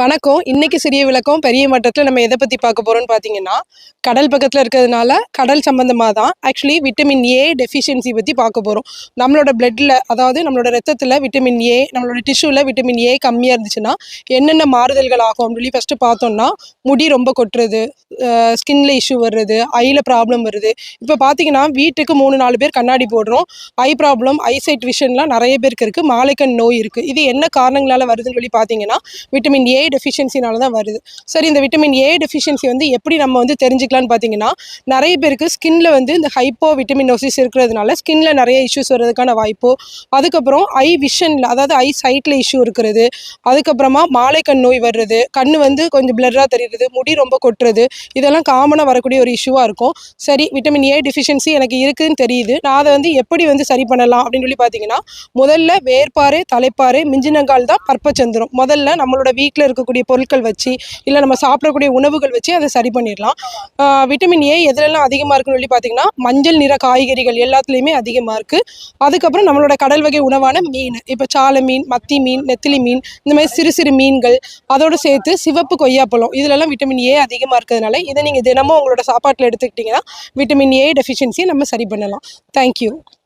வணக்கம். இன்னைக்கு சிறிய விளக்கம் பெரிய மட்டத்தில் நம்ம எதை பற்றி பார்க்க போகிறோம்னு பார்த்தீங்கன்னா, கடல் பக்கத்தில் இருக்கிறதுனால கடல் சம்மந்தமாக தான் ஆக்சுவலி விட்டமின் ஏ டெஃபிஷியன்சி பற்றி பார்க்க போகிறோம். நம்மளோட பிளட்டில், அதாவது நம்மளோட ரத்தத்தில் விட்டமின் ஏ, நம்மளோட டிஷ்யூவில் விட்டமின் ஏ கம்மியாக இருந்துச்சுன்னா என்னென்ன மாறுதல்கள் ஆகும் அப்படின்னு சொல்லி ஃபஸ்ட்டு பார்த்தோம்னா, முடி ரொம்ப கொட்டுறது, ஸ்கின்ல இஷ்யூ வர்றது, ஐயில் ப்ராப்ளம் வருது. இப்போ பார்த்தீங்கன்னா வீட்டுக்கு 3-4 பேர் கண்ணாடி போடுறோம். ஐ ப்ராப்ளம், ஐசைட் விஷன்லாம் நிறைய பேருக்கு இருக்குது. மாலைக்கண் நோய் இருக்குது. இது என்ன காரணங்களால் வருதுன்னு சொல்லி பார்த்தீங்கன்னா, விட்டமின் ஏ டெஃபிஷியன்சினால தான் வருது. சரி, இந்த விட்டமின் ஏ டெஃபிஷியன்சி எப்படி நம்ம தெரிஞ்சுக்கலான்னு பார்த்தீங்கன்னா, நிறைய பேருக்கு ஸ்கின்ல இந்த ஹைப்போ விட்டமினோசிஸ் இருக்கிறதுனால ஸ்கின்ல நிறைய இஷ்யூஸ் வர்றதுக்கான வாய்ப்பு. அதுக்கப்புறம் ஐ விஷனில், அதாவது ஐ சைட்டில் இஷ்யூ இருக்கிறது. அதுக்கப்புறமா மாலைக்கண் நோய் வர்றது, கண் கொஞ்சம் பிளர்ராக தெரியுறது, முடி ரொம்ப கொட்டுறது, இதெல்லாம் காமனாக வரக்கூடிய ஒரு இஷ்யூவாக இருக்கும். சரி, விட்டமின் ஏ டெஃபிஷியன்சி எனக்கு இருக்குதுன்னு தெரியுது, நான் அதை எப்படி சரி பண்ணலாம் அப்படின்னு சொல்லி பார்த்தீங்கன்னா, முதல்ல வேர்ப்பாறை, தலைப்பாறை, மிஞ்சினங்கால் தான் பற்பச்சந்திரம். முதல்ல நம்மளோட வீட்டில் இருக்கக்கூடிய பொருட்கள் வச்சு, இல்லை நம்ம சாப்பிடக்கூடிய உணவுகள் வச்சு அதை சரி பண்ணிடலாம். விட்டமின் ஏ எதுலெல்லாம் அதிகமாக இருக்குன்னு சொல்லி பார்த்தீங்கன்னா, மஞ்சள் நிற காய்கறிகள் எல்லாத்துலேயுமே அதிகமாக இருக்குது. அதுக்கப்புறம் நம்மளோட கடல் வகை உணவான மீன், இப்போ சாலை மீன், மத்தி மீன், நெத்திலி மீன், இந்த மாதிரி சிறு சிறு மீன்கள், அதோடு சேர்த்து சிவப்பு கொய்யாப்பழம், இதிலெல்லாம் விட்டமின் ஏ அதிகமாக இருக்கிறதுனால இதை நீங்கள் தினமும் உங்களோட சாப்பாட்டில் எடுத்துக்கிட்டிங்கன்னா விட்டமின் ஏ டெஃபிஷியன்சியை நம்ம சரி பண்ணலாம். தேங்க்யூ.